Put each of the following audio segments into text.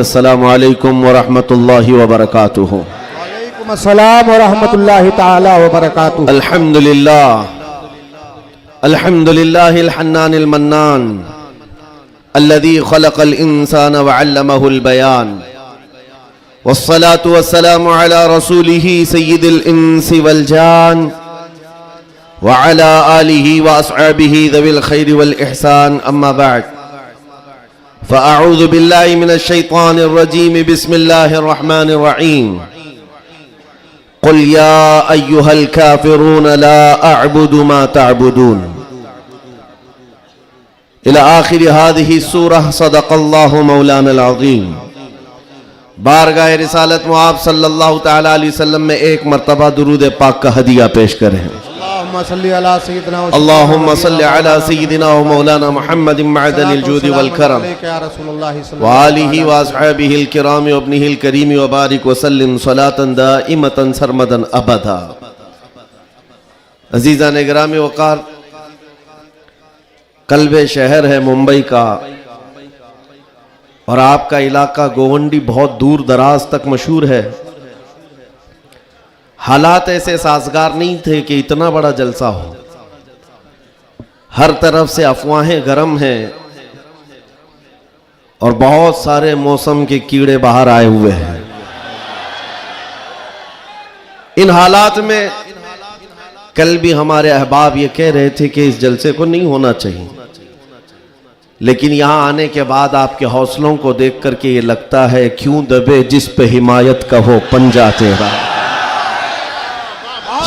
अस्सलामु अलैकुम व रहमतुल्लाहि व बरकातुहू। वालेकुम अस्सलाम व रहमतुल्लाहि तआला व बरकातुहू। अल्हम्दुलिल्लाहिल हन्नानिल मन्नान अल्लज़ी खलक़ल इंसान व अल्लमहुल बयान वस्सलातु वस्सलामु अला रसूलिही सय्यिदिल इंसी वल जान व अला आलिही व अस्हाबिही ज़विल खैरि वल इहसान अम्मा बअद फ़अऊज़ु बिल्लाहि मिनश शैतानिर रजीम बिस्मिल्लाहिर रहमानिर रहीम क़ुल या अय्युहल काफ़िरून ला अअबुदु मा तअबुदून इला आखिर हादिही सूरह सदक़ल्लाहु मौलानल अज़ीम। बारगाह रिसालत में आप सल्लल्लाहु तआला अलैहि वसल्लम में एक मरतबा दुरूद पाक का हदिया पेश करें। अल्लाहुम्मा सल्लि अला सय्यिदिना व मौलाना मुहम्मदिन मअदनिल जूदि वल करम व आलिहि व अस्हाबिहिल किराम व इब्निहिल करीम व बारिक व सल्लिम सलातन दाइमतन सरमदन अबदा। अजीज़ान गिरामी वक़ार, कल्बे शहर है मुंबई का और आपका इलाका गोवंडी बहुत दूर दराज तक मशहूर है। हालात ऐसे साजगार नहीं थे कि इतना बड़ा जलसा हो। हर तरफ से अफवाहें गर्म हैं और बहुत सारे मौसम के कीड़े बाहर आए हुए हैं। इन हालात में कल भी हमारे अहबाब ये कह रहे थे कि इस जलसे को नहीं होना चाहिए, लेकिन यहां आने के बाद आपके हौसलों को देख करके ये लगता है क्यों दबे जिस पे हिमायत का हो पंजा तेरा।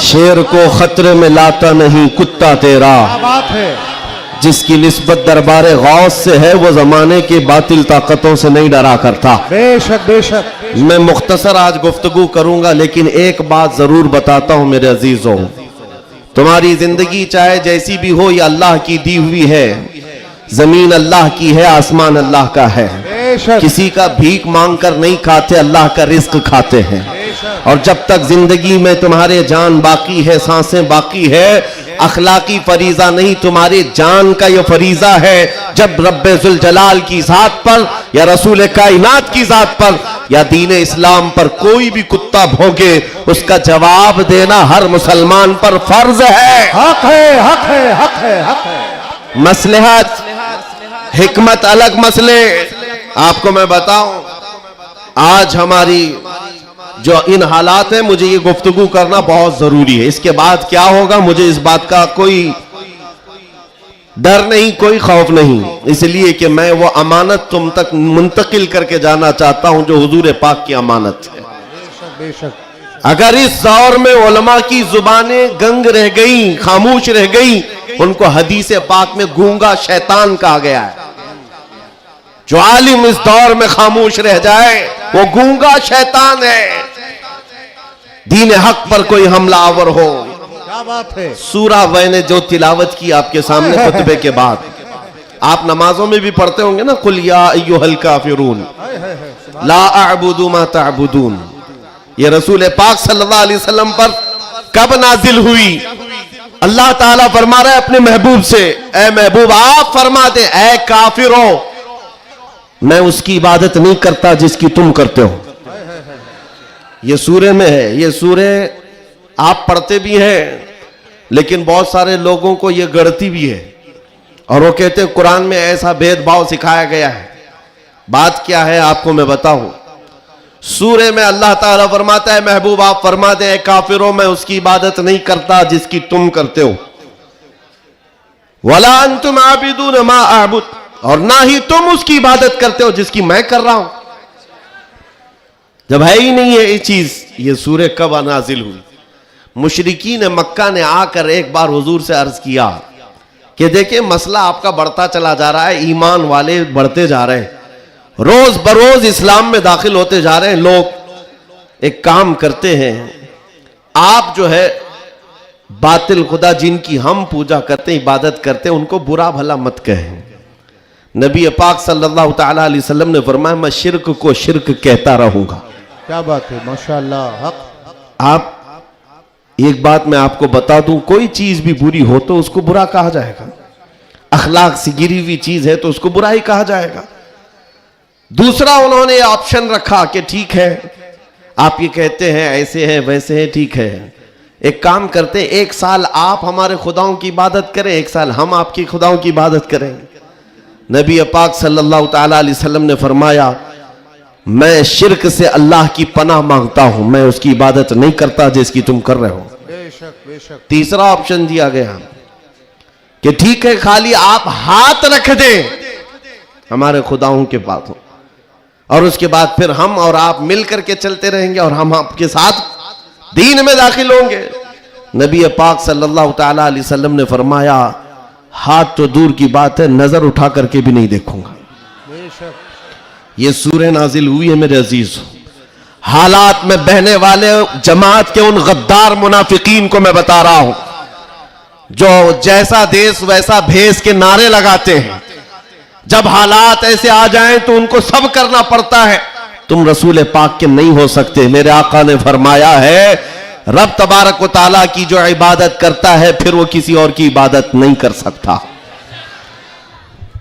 शेर को खतरे में लाता नहीं कुत्ता तेरा। बात है। जिसकी निस्बत दरबारे गौस से है वो जमाने की बातिल ताकतों से नहीं डरा करता। बेशक बेशक। मैं मुख्तसर आज गुफ्तगू करूंगा, लेकिन एक बात जरूर बताता हूं मेरे अजीजों, तुम्हारी जिंदगी चाहे जैसी भी हो, ये अल्लाह की दी हुई है। जमीन अल्लाह की है, आसमान अल्लाह का है। किसी का भीख मांग कर नहीं खाते, अल्लाह का रिस्क खाते हैं। और जब तक जिंदगी में तुम्हारे जान बाकी है, सांसें बाकी है, अखलाकी फरीजा नहीं, तुम्हारे जान का यह फरीजा है। जब रब्बे जुल जलाल की जात पर या रसूल कायनात की जात पर या दीन इस्लाम पर कोई भी कुत्ता भौंके, उसका जवाब देना हर मुसलमान पर फर्ज है। हक है, हक है, हक है, हक है। मसलहत हिकमत अलग मसले। आपको मैं बताऊं, आज हमारी जो इन हालात है, मुझे ये गुफ्तगू करना बहुत जरूरी है। इसके बाद क्या होगा मुझे इस बात का कोई डर नहीं, कोई खौफ नहीं, इसलिए कि मैं वो अमानत तुम तक मुंतकिल करके जाना चाहता हूं जो हुजूर पाक की अमानत है। बेशक। अगर इस दौर में उलमा की जुबानें गंग रह गई, खामोश रह गई, उनको हदीस पाक में गूंगा शैतान कहा गया है। जो आलिम इस दौर में खामोश रह जाए वो गूंगा शैतान है। दीन हक पर कोई हमलावर हो। क्या बात है। सूरा मैंने जो तिलावत की आपके सामने खुतबे के बाद, आप नमाजों में भी पढ़ते होंगे ना, कुल या अय्युहल काफिरून ला अअबुदु मा तअबुदून। ये रसूल पाक सल्लल्लाहु अलैहि वसल्लम पर कब नाजिल हुई? अल्लाह ताला फरमा रहा है अपने महबूब से, ए महबूब आप फरमा दे, ए काफिरों, मैं उसकी इबादत नहीं करता जिसकी तुम करते हो। ये सूरे में है। ये सूरे आप पढ़ते भी हैं, लेकिन बहुत सारे लोगों को ये गढ़ती भी है और वो कहते हैं कुरान में ऐसा भेदभाव सिखाया गया है। बात क्या है आपको मैं बताऊं। सूरे में अल्लाह ताला फरमाता है महबूब आप फरमा दे, काफिरों मैं उसकी इबादत नहीं करता जिसकी तुम करते हो। वला अंतुम आबिदून मा अअबुद, और ना ही तुम उसकी इबादत करते हो जिसकी मैं कर रहा हूं। जब है ही नहीं है ये चीज, ये सूरे कब नाजिल हुई? मुशरिकीन मक्का ने आकर एक बार हुजूर से अर्ज किया कि देखिए मसला आपका बढ़ता चला जा रहा है, ईमान वाले बढ़ते जा रहे हैं, रोज बरोज इस्लाम में दाखिल होते जा रहे हैं लोग। एक काम करते हैं, आप जो है बातिल खुदा जिनकी हम पूजा करते हैं, इबादत करते हैं, उनको बुरा भला मत कहें। नबी पाक सल्लल्लाहु तआला अलैहि वसल्लम ने फरमाया मैं शिर्क को शिर्क कहता रहूंगा। क्या बात है, माशाअल्लाह। हक। आप एक बात मैं आपको बता दूं, कोई चीज भी बुरी हो तो उसको बुरा कहा जाएगा। अखलाक से गिरी हुई चीज है तो उसको बुराई कहा जाएगा। दूसरा उन्होंने ऑप्शन रखा कि ठीक है, आप ये कहते हैं ऐसे है वैसे है, ठीक है, एक काम करते हैं, 1 साल आप हमारे खुदाओं की इबादत करें, 1 साल हम आपकी खुदाओं की इबादत करेंगे। नबी पाक सल्लल्लाहु ताला अलैहि वसल्लम ने फरमाया, मैं शिर्क से अल्लाह की पनाह मांगता हूं, मैं उसकी इबादत नहीं करता जिसकी तुम कर रहे हो। बेशक बेशक। तीसरा ऑप्शन दिया गया कि ठीक है, खाली आप हाथ रख दें हमारे खुदाओं के पास हो, और उसके बाद फिर हम और आप मिल करके चलते रहेंगे और हम आपके साथ दीन में दाखिल होंगे। नबी पाक सल्लल्लाहु ताला अलैहि वसल्लम ने फरमाया, हाथ तो दूर की बात है, नजर उठा करके भी नहीं देखूंगा। ये सूरह नाजिल हुई है मेरे अजीज। हालात में बहने वाले जमात के उन गद्दार मुनाफिकीन को मैं बता रहा हूं, जो जैसा देश वैसा भेष के नारे लगाते हैं। जब हालात ऐसे आ जाएं तो उनको सब करना पड़ता है। तुम रसूल पाक के नहीं हो सकते। मेरे आका ने फरमाया है, रब तबारक व ताला की जो इबादत करता है फिर वो किसी और की इबादत नहीं कर सकता।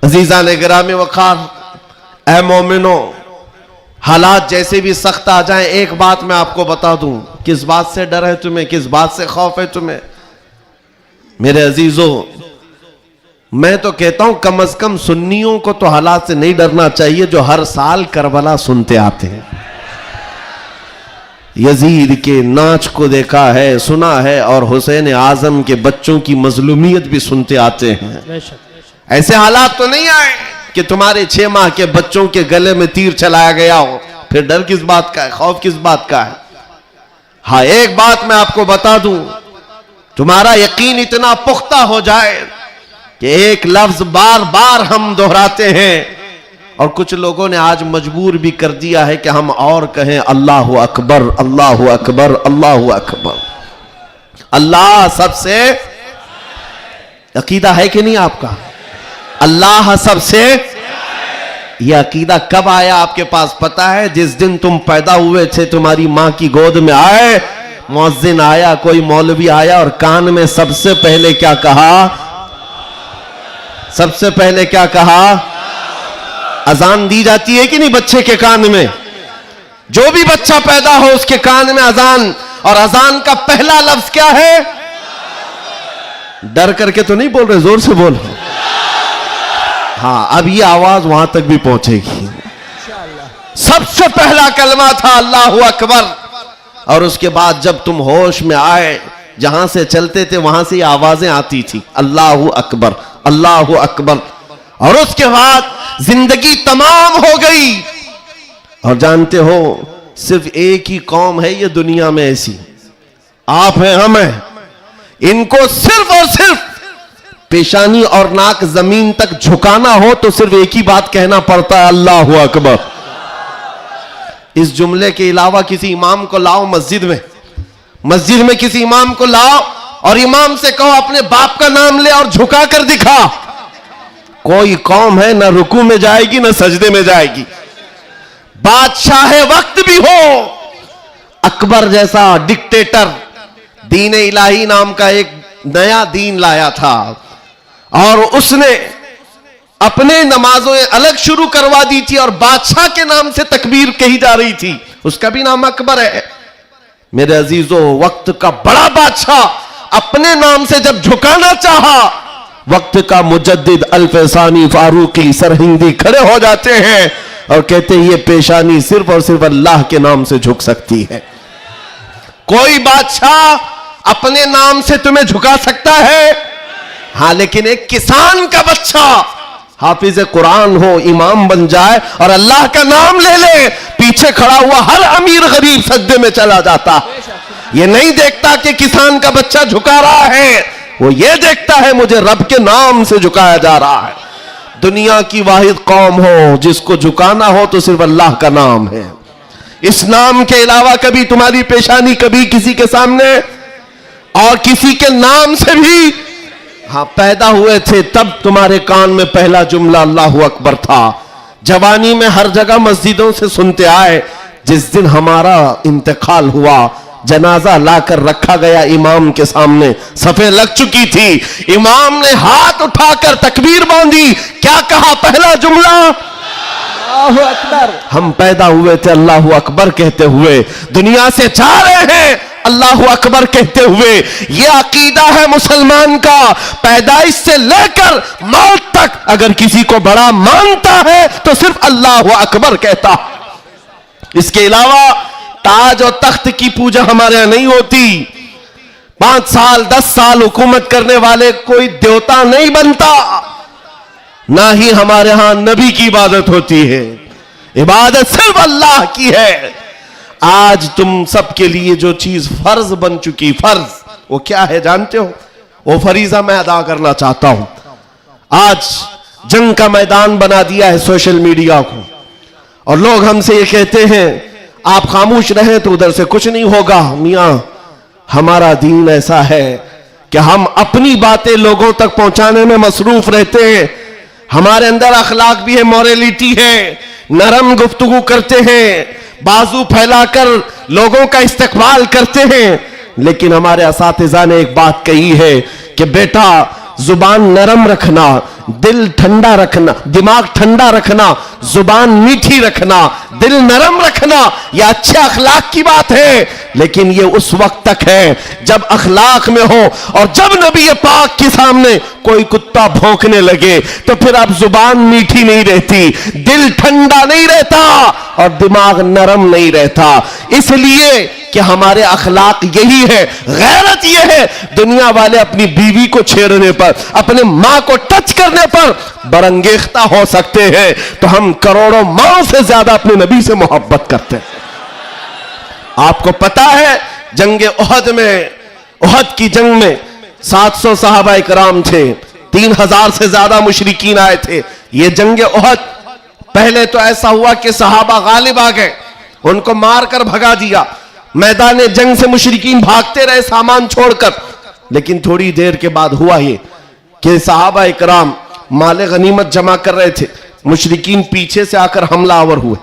अजीजा ने गिरामी वकार, ऐ मोमिनो, हालात जैसे भी सख्त आ जाएं, एक बात मैं आपको बता दूं, किस बात से डर है तुम्हें, किस बात से खौफ है तुम्हें? मेरे अजीजों, मैं तो कहता हूं कम से कम सुन्नियों को तो हालात से नहीं डरना चाहिए जो हर साल करबला सुनते आते हैं। यजीद के नाच को देखा है, सुना है, और हुसैन आजम के बच्चों की मजलूमियत भी सुनते आते हैं। ऐसे हालात तो नहीं आए कि तुम्हारे 6 माह के बच्चों के गले में तीर चलाया गया हो, फिर डर किस बात का है, खौफ किस बात का है? हाँ, एक बात मैं आपको बता दूं, तुम्हारा यकीन इतना पुख्ता हो जाए कि एक लफ्ज बार बार हम दोहराते हैं, और कुछ लोगों ने आज मजबूर भी कर दिया है कि हम और कहें अल्लाहु अकबर, अल्लाहु अकबर, अल्लाहु अकबर। अल्लाह सबसे, अकीदा है कि नहीं आपका? अल्लाह सबसे, यह अकीदा कब आया आपके पास पता है? जिस दिन तुम पैदा हुए थे, तुम्हारी मां की गोद में आए, मुअज्जिन आया, कोई मौलवी आया और कान में सबसे पहले क्या कहा? सबसे पहले क्या कहा? अजान दी जाती है कि नहीं बच्चे के कान में? जो भी बच्चा पैदा हो उसके कान में अजान, और अजान का पहला लफ्ज क्या है? डर करके तो नहीं बोल रहे, जोर से बोल। हाँ, अब ये आवाज वहां तक भी पहुंचेगी। सबसे पहला कलमा था अल्लाहु अकबर, और उसके बाद जब तुम होश में आए, जहां से चलते थे वहां से आवाजें आती थी, अल्लाहु अकबर, अल्लाहु अकबर। और उसके बाद जिंदगी तमाम हो गई। और जानते हो, सिर्फ एक ही कौम है ये दुनिया में ऐसी, आप हैं, हम हैं, इनको सिर्फ और सिर्फ पेशानी और नाक जमीन तक झुकाना हो तो सिर्फ एक ही बात कहना पड़ता है, अल्लाहु अकबर। इस जुमले के अलावा किसी इमाम को लाओ मस्जिद में किसी इमाम को लाओ और इमाम से कहो अपने बाप का नाम ले और झुका कर दिखा, कोई कौम है ना रुकू में जाएगी ना सजदे में जाएगी। बादशाह वक्त भी हो, अकबर जैसा डिक्टेटर दीन इलाही नाम का एक नया दीन लाया था, और उसने अपने नमाजों अलग शुरू करवा दी थी और बादशाह के नाम से तकबीर कही जा रही थी, उसका भी नाम अकबर है। मेरे अजीजों, वक्त का बड़ा बादशाह अपने नाम से जब झुकाना चाहा, वक्त का मुजद्दिद अल्फसानी फारूकी सरहिंदी खड़े हो जाते हैं और कहते हैं ये पेशानी सिर्फ और सिर्फ अल्लाह के नाम से झुक सकती है। कोई बादशाह अपने नाम से तुम्हें झुका सकता है? हाँ, लेकिन एक किसान का बच्चा हाफिज कुरान हो, इमाम बन जाए और अल्लाह का नाम ले ले, पीछे खड़ा हुआ हर अमीर गरीब सजदे में चला जाता। ये नहीं देखता कि किसान का बच्चा झुका रहा है, वो ये देखता है मुझे रब के नाम से झुकाया जा रहा है। दुनिया की वाहिद कौम हो जिसको झुकाना हो तो सिर्फ अल्लाह का नाम है। इस नाम के अलावा कभी तुम्हारी पेशानी कभी किसी के सामने और किसी के नाम से भी, हाँ, पैदा हुए थे तब तुम्हारे कान में पहला जुमला अल्लाहु अकबर था। जवानी में हर जगह मस्जिदों से सुनते आए। जिस दिन हमारा इंतकाल हुआ, जनाजा लाकर रखा गया इमाम के सामने, सफे लग चुकी थी, इमाम ने हाथ उठाकर तकबीर बांधी, क्या कहा? पहला जुमला अल्लाहु अकबर। हम पैदा हुए थे अल्लाहु अकबर कहते हुए, दुनिया से जा रहे हैं अल्लाहु अकबर कहते हुए। ये अकीदा है मुसलमान का, पैदाइश से लेकर मौत तक अगर किसी को बड़ा मानता है तो सिर्फ अल्लाहु अकबर कहता। इसके अलावा ताज और तख्त की पूजा हमारे यहां नहीं होती। 5 साल 10 साल हुकूमत करने वाले कोई देवता नहीं बनता, ना ही हमारे यहां नबी की इबादत होती है। इबादत सिर्फ अल्लाह की है। आज तुम सबके लिए जो चीज फर्ज बन चुकी, फर्ज वो क्या है जानते हो? वो फरीजा मैं अदा करना चाहता हूं। आज जंग का मैदान बना दिया है सोशल मीडिया को, और लोग हमसे ये कहते हैं आप खामोश रहें तो उधर से कुछ नहीं होगा। मियां, हमारा दीन ऐसा है कि हम अपनी बातें लोगों तक पहुंचाने में मसरूफ रहते हैं। हमारे अंदर अखलाक भी है, मॉरलिटी है, नरम गुफ्तगू करते हैं, बाजू फैलाकर लोगों का इस्तकबाल करते हैं। लेकिन हमारे असातिज़ा ने एक बात कही है कि बेटा जुबान नरम रखना, दिल ठंडा रखना, दिमाग ठंडा रखना, जुबान मीठी रखना, दिल नरम रखना, यह अच्छे अखलाक की बात है। लेकिन यह उस वक्त तक है जब अखलाक में हो, और जब नबी पाक के सामने कोई कुत्ता भौंकने लगे तो फिर अब जुबान मीठी नहीं रहती, दिल ठंडा नहीं रहता और दिमाग नरम नहीं रहता। इसलिए कि हमारे अखलाक यही है, गैरत यह है। दुनिया वाले अपनी बीवी को छेड़ने पर, अपने मां को टच करने पर बरंगेख्ता हो सकते हैं, तो हम करोड़ों माओ से ज्यादा अपने नबी से मोहब्बत करते हैं। आपको पता है जंगे उहद में, उहद की जंग में 700 सहाबा इकराम थे, 3000 से ज्यादा मुशरिकीन आए थे। यह जंगे उहद पहले तो ऐसा हुआ कि सहाबा गालिब आ गए, उनको मारकर भगा दिया। मैदान जंग से मुशरिकीन भागते रहे सामान छोड़कर। लेकिन थोड़ी देर के बाद हुआ ये कि सहाबा इकराम माले गनीमत जमा कर रहे थे, मुशरिकीन पीछे से आकर हमलावर हुए।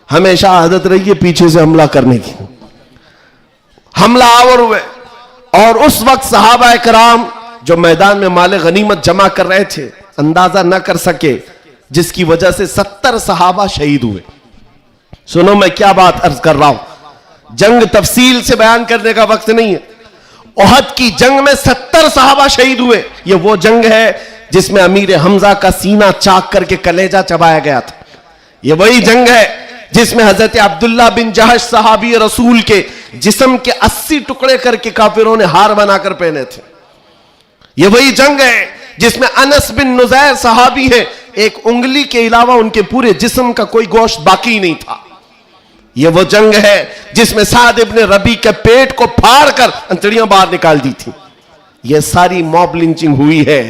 हमेशा आदत रही है पीछे से हमला करने की, हमलावर हुए। और उस वक्त सहाबा इकराम जो मैदान में माले गनीमत जमा कर रहे थे अंदाजा न कर सके, जिसकी वजह से 70 सहाबा शहीद हुए। सुनो मैं क्या बात अर्ज कर रहा हूं, जंग तफसील से बयान करने का वक्त नहीं है। उहद की जंग में 70 सहाबा शहीद हुए। यह वो जंग है जिसमें अमीर हमजा का सीना चाक करके कलेजा चबाया गया था। यह वही जंग है जिसमें हजरत अब्दुल्ला बिन जहश सहाबी रसूल के जिस्म के 80 टुकड़े करके काफिरों ने हार बनाकर पहने थे। यह वही जंग है जिसमें अनस बिन नुजैर सहाबी है, एक उंगली के अलावा उनके पूरे जिस्म का कोई गोश्त बाकी नहीं था। यह वो जंग है जिसमें साद इब्न रबी के पेट को फाड़ कर अंतड़ियां बाहर निकाल दी थी। यह सारी मॉब लिंचिंग हुई है।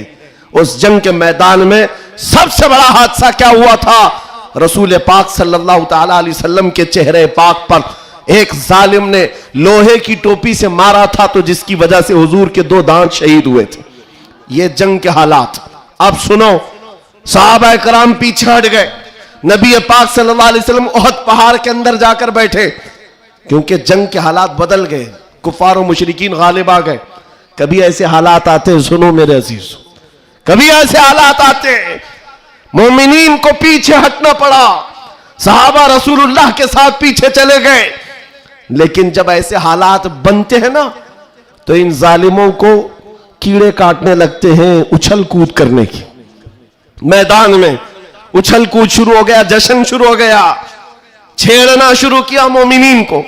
उस जंग के मैदान में सबसे बड़ा हादसा क्या हुआ था? रसूल पाक सल्लल्लाहु ताला अलैहि वसल्लम के चेहरे पाक पर एक जालिम ने लोहे की टोपी से मारा था, तो जिसकी वजह से हुजूर के 2 दांत शहीद हुए थे। ये जंग के हालात। अब सुनो, सहाबा कराम पीछे हट गए, नबी पाक सल्लल्लाहु अलैहि वसल्लम उहद पहाड़ के अंदर जाकर बैठे, क्योंकि जंग के हालात बदल गए, कुफार और मुशरिकीन गालिब आ गए। कभी ऐसे हालात आते हैं, सुनो मेरे अजीज, कभी ऐसे हालात आते हैं मोमिनीन को पीछे हटना पड़ा, सहाबा रसूलुल्लाह के साथ पीछे चले गए। लेकिन जब ऐसे हालात बनते हैं ना, तो इन जालिमों को कीड़े काटने लगते हैं उछल कूद करने की। मैदान में उछल कूद शुरू हो गया, जश्न शुरू हो गया, छेड़ना शुरू किया मोमिनीन को।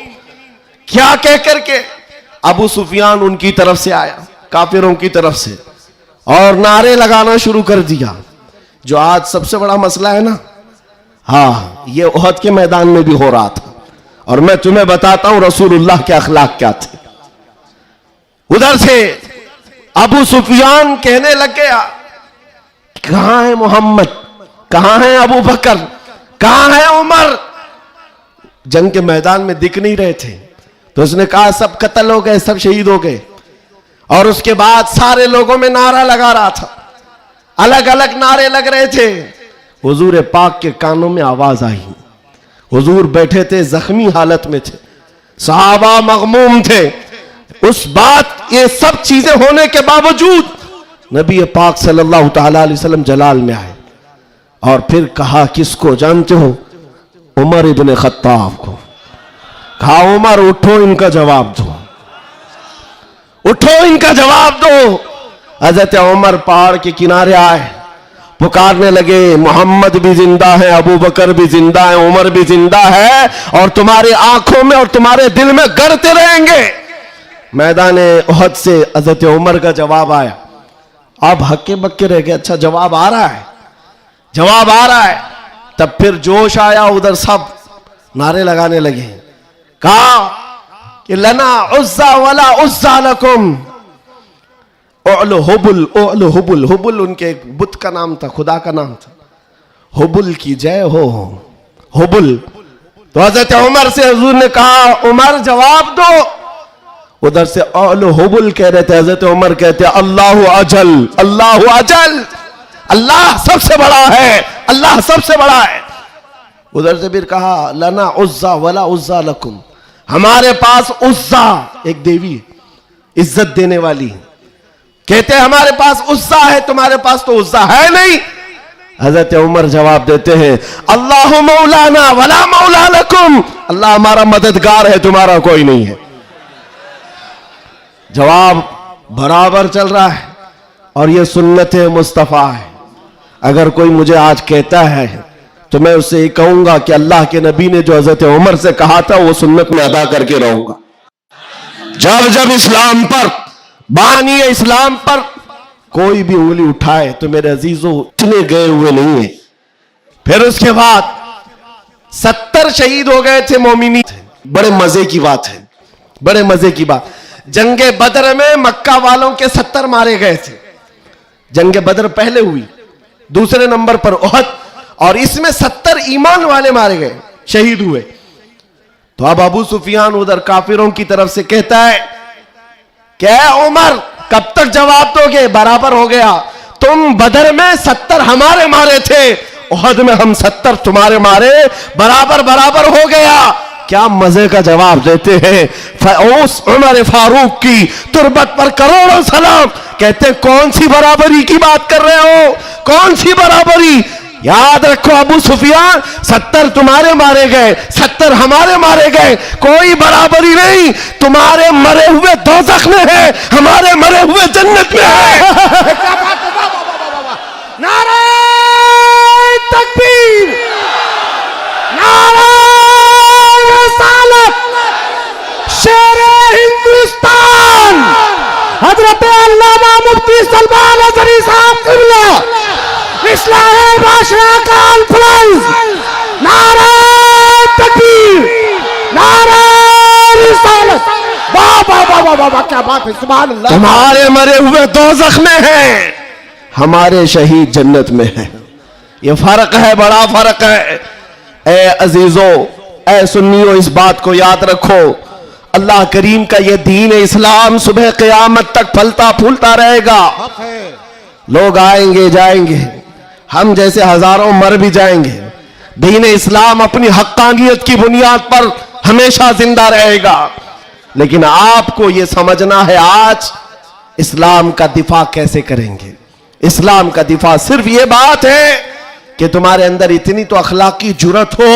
क्या कह करके? अबू सुफियान उनकी तरफ से आया, काफिरों की तरफ से, और नारे लगाना शुरू कर दिया। जो आज सबसे बड़ा मसला है ना, हाँ, ये उहद के मैदान में भी हो रहा था। और मैं तुम्हें बताता हूं रसूलुल्लाह के अखलाक क्या थे। उधर से अबू सुफियान कहने लग गया, कहां है मोहम्मद, कहां है अबू बकर, कहां है उमर? जंग के मैदान में दिख नहीं रहे थे। तो उसने कहा सब कत्ल हो गए, सब शहीद हो गए। और उसके बाद सारे लोगों में नारा लगा रहा था, अलग अलग नारे लग रहे थे। हुजूर पाक के कानों में आवाज आई। हुजूर बैठे थे, जख्मी हालत में थे, सहाबा मगमूम थे। उस बात, ये सब चीजें होने के बावजूद नबी पाक सल्लल्लाहु ताला अलैहि वसल्लम जलाल में आए। और फिर कहा किसको जानते हो? उमर इब्ने खत्ताब को। कहा उमर उठो, इनका जवाब दो, उठो इनका जवाब दो। हजरत उमर पहाड़ के किनारे आए, पुकारने लगे मोहम्मद भी जिंदा है, अबू बकर भी जिंदा है, उमर भी जिंदा है और तुम्हारी आंखों में और तुम्हारे दिल में गड़ते रहेंगे। मैदान उहद से हजरत उमर का जवाब आया। आप हक्के बक्के रह गए, अच्छा जवाब आ रहा है, जवाब आ रहा है। तब फिर जोश आया, उधर सब नारे लगाने लगे। कहा कि लना उज्जा वला उज्जा लकुम, हुबुल हुबुल, हुबुल उनके एक बुत का नाम था, खुदा का नाम था। हुबुल की जय हो, हुबुल। तो हजरत उमर से हुजूर ने कहा उमर जवाब दो। उधर से हुबुल कह रहे थे, हजरत उमर कहते अल्लाह अजल, अल्लाह अजल, अल्लाह सबसे बड़ा है, अल्लाह सबसे बड़ा है। उधर से फिर कहा लना उज्जा वला उज्जा लकुम, हमारे पास उज्जा एक देवी है, इज्जत देने वाली। कहते हमारे पास उज्जा है, तुम्हारे पास तो उज्जा है नहीं। हजरत उमर जवाब देते हैं अल्लाह मौलाना वला मौला लकुम, अल्लाह हमारा मददगार है, तुम्हारा कोई नहीं है। जवाब बराबर चल रहा है और यह सुन्नत मुस्तफा है। अगर कोई मुझे आज कहता है तो मैं उससे कहूंगा कि अल्लाह के नबी ने जो हजरत उमर से कहा था वो सुन्नत में अदा करके रहूंगा। जब जब इस्लाम पर, बानी इस्लाम पर कोई भी उंगली उठाए तो मेरे अजीजों इतने गए हुए नहीं है। फिर उसके बाद 70 शहीद हो गए थे मोमिनी। बड़े मजे की बात है, बड़े मजे की बात, जंगे बदर में मक्का वालों के 70 मारे गए थे। जंगे बदर पहले हुई, दूसरे नंबर पर उहद, और इसमें 70 ईमान वाले मारे गए, शहीद हुए। तो अब अबू सुफियान उधर काफिरों की तरफ से कहता है क्या उमर कब तक जवाब दोगे? बराबर हो गया, तुम बदर में 70 हमारे मारे थे, उहद में हम 70 तुम्हारे मारे, बराबर बराबर हो गया। क्या मजे का जवाब देते हैं। उस उमर फारूक की तुरबत पर करोड़ों सलाम। कहते कौन सी बराबरी की बात कर रहे हो, कौन सी बराबरी? याद रखो अबू सुफियान, 70 तुम्हारे मारे गए, 70 हमारे मारे गए, कोई बराबरी नहीं। तुम्हारे मरे हुए दोज़ख में है, हमारे मरे हुए जन्नत में है। नारे तकबीर, नारे रिसालत, शेरे हिंदुस्तान हजरत अल्लामा मुफ्ती सलमान अज़हरी साहब क़िबला, इस्लाम बादशाह का अल्फलाइज, नारे तकबीर, नारे रिसालत। वाह वाह वाह वाह वाह, क्या बात है, सुभान अल्लाह। तुम्हारे मरे हुए दोज़ख में हैं, हमारे शहीद जन्नत में हैं। ये फर्क है, बड़ा फर्क है। ए अजीजों, ए सुन्नियों, इस बात को याद रखो। अल्लाह करीम का ये दीन इस्लाम सुबह क़यामत तक फलता फूलता रहेगा। लोग आएंगे जाएंगे, हम जैसे हजारों मर भी जाएंगे, दीन इस्लाम अपनी हक्कानियत की बुनियाद पर हमेशा जिंदा रहेगा। लेकिन आपको यह समझना है आज इस्लाम का दिफा कैसे करेंगे। इस्लाम का दिफा सिर्फ यह बात है कि तुम्हारे अंदर इतनी तो अखलाकी जुर्रत हो,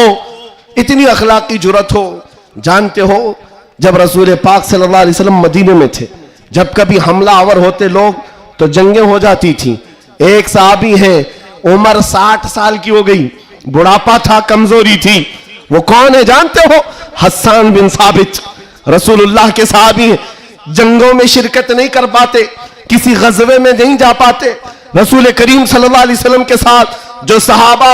इतनी अखलाकी जुर्रत हो। जानते हो जब रसूल पाक सल्लल्लाहु अलैहि वसल्लम मदीने में थे, जब कभी हमला आवर होते लोग तो जंगें हो जाती थी। एक साहबी है, उम्र 60 साल की हो गई, बुढ़ापा था, कमजोरी थी। वो कौन है जानते हो? हस्सान बिन साबित, रसूलुल्लाह के साहबी हैं। जंगों में शिरकत नहीं कर पाते, किसी गज़वे में नहीं जा पाते। रसूल करीम सल्लल्लाहु अलैहि वसल्लम के साथ जो सहाबा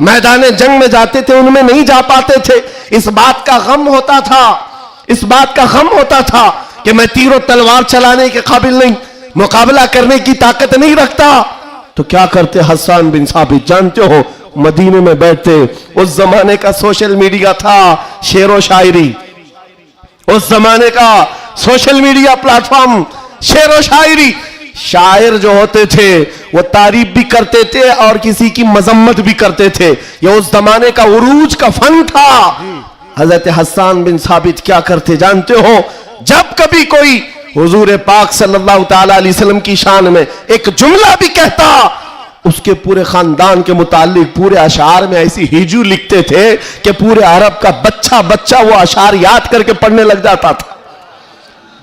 मैदान जंग में जाते थे उनमें नहीं जा पाते थे। इस बात का गम होता था, इस बात का गम होता था कि मैं तीरों तलवार चलाने के काबिल नहीं, मुकाबला करने की ताकत नहीं रखता। तो क्या करते हस्सान बिन साबित? जानते हो, मदीने में बैठते। उस जमाने का सोशल मीडिया था, शेरो शायरी, उस जमाने का सोशल मीडिया प्लेटफॉर्म, शेरो शायरी। शायर जो होते थे वो तारीफ भी करते थे और किसी की मजम्मत भी करते थे। ये उस जमाने का उरूज का फन था। हजरत हस्सान बिन साबित क्या करते जानते हो? जब कभी कोई हुजूर पाक सल्लल्लाहु ताला अलैहि वसल्लम की शान में एक जुमला भी कहता उसके पूरे खानदान के मुतालिक पूरे अशार में ऐसी हिजू लिखते थे कि पूरे अरब का बच्चा बच्चा वो अशार याद करके पढ़ने लग जाता था।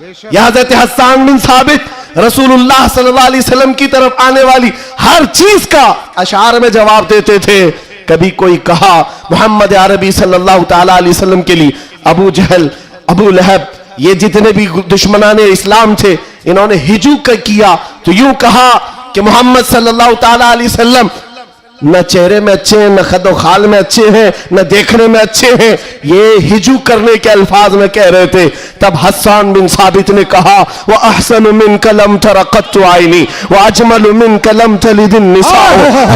हज़रत हस्सान बिन साबित रसूलुल्लाह सल्लल्लाहु अलैहि वसल्लम की तरफ आने वाली हर चीज का अशार में जवाब देते थे। कभी कोई कहा मोहम्मद अरबी सल्लल्लाहु ताला अलैहि वसल्लम के लिए अबू जहल, अबू लहब, ये जितने भी दुश्मनाने इस्लाम थे, इन्होंने हिजू किया तो यूं कहा कि मोहम्मद सल्लल्लाहु ताला अलैहि वसल्लम न चेहरे में अच्छे हैं, न खदो खाल में अच्छे हैं, न देखने में अच्छे हैं, ये हिजू करने के अल्फाज में कह रहे थे। तब हस्सान बिन साबित ने कहा वह अहसन मिन कलम तरक़त आइनी व अजमल मिन कलम तलिदिन निसा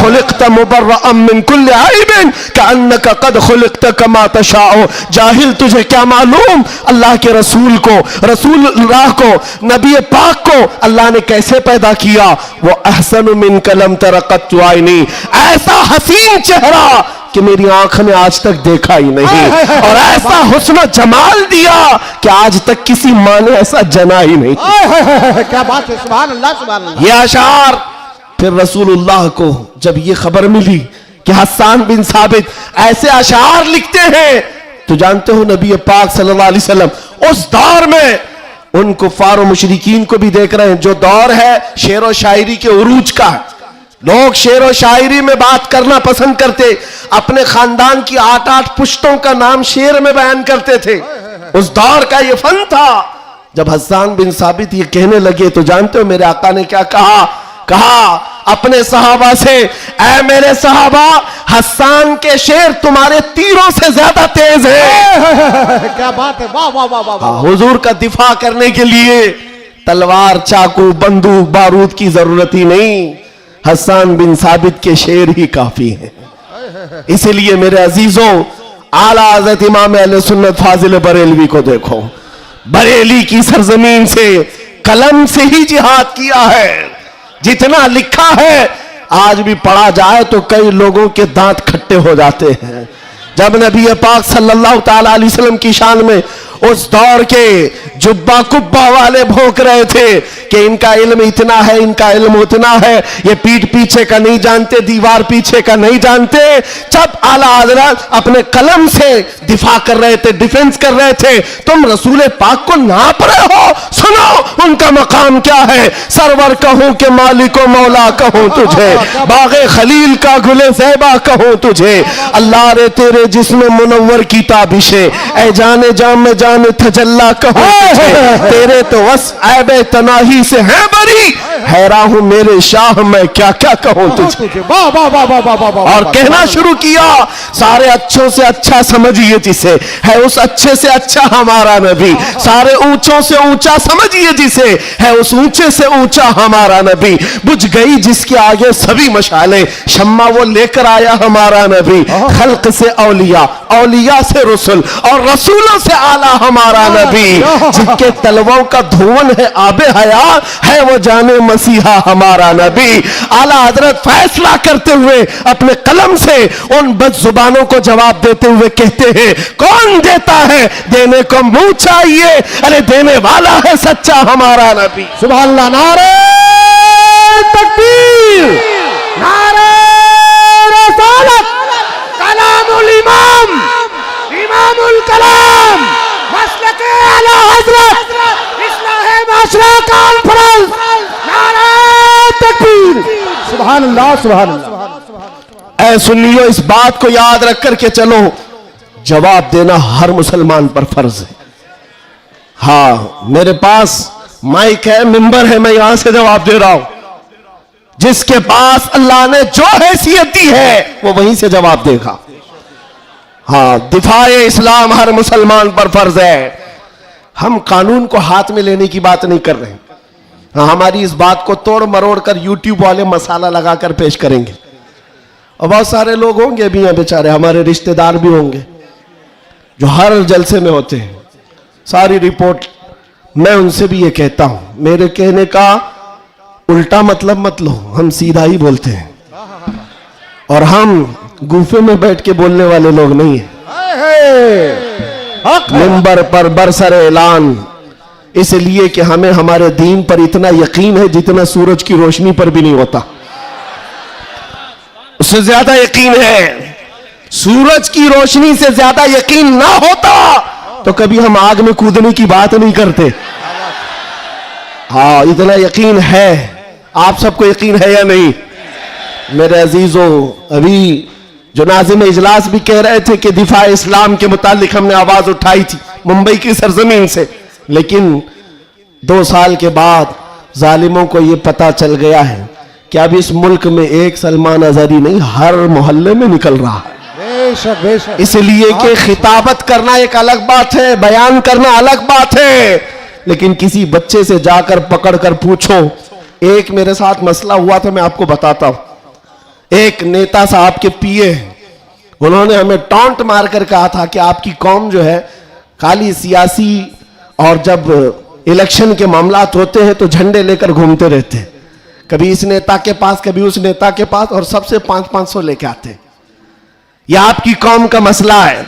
खुलिक़त मुबर्रअम मिन कुल्लि ऐबिन कअन्नका क़द खुलिक़त कमा तशाअ। जाहिल, तुझे क्या मालूम अल्लाह के रसूल को, रसूलुल्लाह को, नबी पाक को अल्लाह ने कैसे पैदा किया। वो अहसन मिन कलम तरक़त आइनी, ऐसा हसीन चेहरा कि मेरी आंख ने आज तक देखा ही नहीं, और ऐसा हुस्न जमाल दिया कि आज तक किसी मां ने ऐसा जना ही नहीं। क्या बात है, सुभान अल्लाह सुभान अल्लाह। ये अशार फिर रसूलुल्लाह को जब ये खबर मिली कि हस्सान बिन साबित ऐसे अशार लिखते हैं, तो जानते हो नबी पाक सल्लल्लाहु अलैहि वसल्लम उस दौर में उन कुफार और मुशरिकीन को भी देख रहे हैं। जो दौर है शेर और शायरी के उरूज का, लोग शेर और शायरी में बात करना पसंद करते, अपने खानदान की 8-8 पुश्तों का नाम शेर में बयान करते थे। उस दौर का ये फन था। जब हस्सान बिन साबित ये कहने लगे तो जानते हो मेरे आका ने क्या कहा? कहा अपने सहाबा से, ऐ मेरे सहाबा, हस्सान के शेर तुम्हारे तीरों से ज्यादा तेज है। क्या बात है, वाह वाह वाह वाह। हुजूर का दिफा करने के लिए तलवार, चाकू, बंदूक, बारूद की जरूरत ही नहीं, हस्सान बिन साबित के शेर ही काफी हैं। इसीलिए मेरे अजीजों, आला हज़रत इमाम अहले सुन्नत फाजिल बरेलवी को देखो, बरेली की सरजमीन से कलम से ही जिहाद किया है। जितना लिखा है आज भी पढ़ा जाए तो कई लोगों के दांत खट्टे हो जाते हैं। जब नबी पाक सल्लल्लाहु ताला अलैहि वसल्लम की शान में उस दौर के जुब्बा कुब्बा वाले भौंक रहे थे कि इनका इल्म इतना है, इनका इल्म उतना है, ये पीठ पीछे का नहीं जानते, दीवार पीछे का नहीं जानते, जब आला हज़रत अपने कलम से दिफा कर रहे थे, डिफेंस कर रहे थे, तुम रसूल पाक को नाप रहे हो। सुनो उनका मकाम क्या है। सरवर कहूं कि मालिको मौला कहूं तुझे, बागे खलील का गुले ज़ैबा कहूं तुझे, अल्लाह रे तेरे जिस्म मुनव्वर की ताबिशे, ऐ जाने जाम में जाने तजल्ला कहूं तुझे, तेरे तो वस ऐबे तनाही से है बरी, हैरान हूं मेरे शाह मैं क्या क्या कहूं तुझे। वाह वाह वाह वाह वाह वाह। और कहना शुरू किया, सारे अच्छों से अच्छा समझिए जिसे, है उस अच्छे से अच्छा हमारा नबी, सारे ऊंचों से ऊंचा समझिए जिसे, है उस ऊंचे से ऊंचा हमारा नबी, बुझ गई जिसके आगे सभी मशाले, शम्मा वो लेकर आया हमारा नबी, खल्क से औलिया, औलिया से रसूल, और रसूलों से आला हमारा नबी, जिनके तलवों का धुवन है आबे हयात, है वो जाने मसीहा हमारा नबी। आला हजरत फैसला करते हुए अपने कलम से उन बदजुबानों को जवाब देते हुए कहते हैं, कौन देता है, देने को मुंह चाहिए, अरे देने वाला है सच्चा हमारा नबी। सुभान अल्लाह। नारे तकबीर, नारे रसालत, कलामुल इमाम, इमामुल कलाम, मसलके आला हजरत, इस्लाहे माशरा कॉन्फ्रेंस, नारे तकबीर। सुभान अल्लाह सुभान अल्लाह। ऐ सुन्नियों, इस बात को याद रख करके चलो, जवाब देना हर मुसलमान पर फर्ज है। हाँ, मेरे पास माइक है, मिंबर है, मैं यहां से जवाब दे रहा हूं। जिसके पास अल्लाह ने जो हैसियत दी है वो वहीं से जवाब देगा। हाँ, दिफाए इस्लाम हर मुसलमान पर फर्ज है। हम कानून को हाथ में लेने की बात नहीं कर रहे हैं। हाँ, हमारी इस बात को तोड़ मरोड़ कर यूट्यूब वाले मसाला लगाकर पेश करेंगे, और बहुत सारे लोग होंगे भी हैं बेचारे, हमारे रिश्तेदार भी होंगे जो हर जलसे में होते हैं, सारी रिपोर्ट। मैं उनसे भी ये कहता हूं, मेरे कहने का उल्टा मतलब मत लो, हम सीधा ही बोलते हैं, और हम गुफे में बैठ के बोलने वाले लोग नहीं हैं। मिंबर पर बरसरे ऐलान, इसलिए कि हमें हमारे दीन पर इतना यकीन है जितना सूरज की रोशनी पर भी नहीं होता। उससे ज्यादा यकीन है। सूरज की रोशनी से ज्यादा यकीन ना होता तो कभी हम आग में कूदने की बात नहीं करते। हाँ, इतना यकीन है। आप सबको यकीन है या नहीं? मेरे अजीजों, अभी जो नाज़िम इजलास भी कह रहे थे कि दिफा इस्लाम के मुतालिक हमने आवाज उठाई थी मुंबई की सरजमीन से, लेकिन 2 साल के बाद जालिमों को यह पता चल गया है कि अब इस मुल्क में एक सलमान अजहरी नहीं, हर मोहल्ले में निकल रहा है। बेशक बेशक। इसलिए कि खिताबत करना एक अलग बात है, बयान करना अलग बात है, लेकिन किसी बच्चे से जाकर पकड़कर पूछो। एक मेरे साथ मसला हुआ था, मैं आपको बताता हूं। एक नेता साहब के पीए, उन्होंने हमें टॉन्ट मारकर कहा था कि आपकी कौम जो है खाली सियासी, और जब इलेक्शन के मामलात होते हैं तो झंडे लेकर घूमते रहते हैं, कभी इस नेता के पास कभी उस नेता के पास, और सबसे 500-500 लेके आते हैं। यह आपकी कौम का मसला है।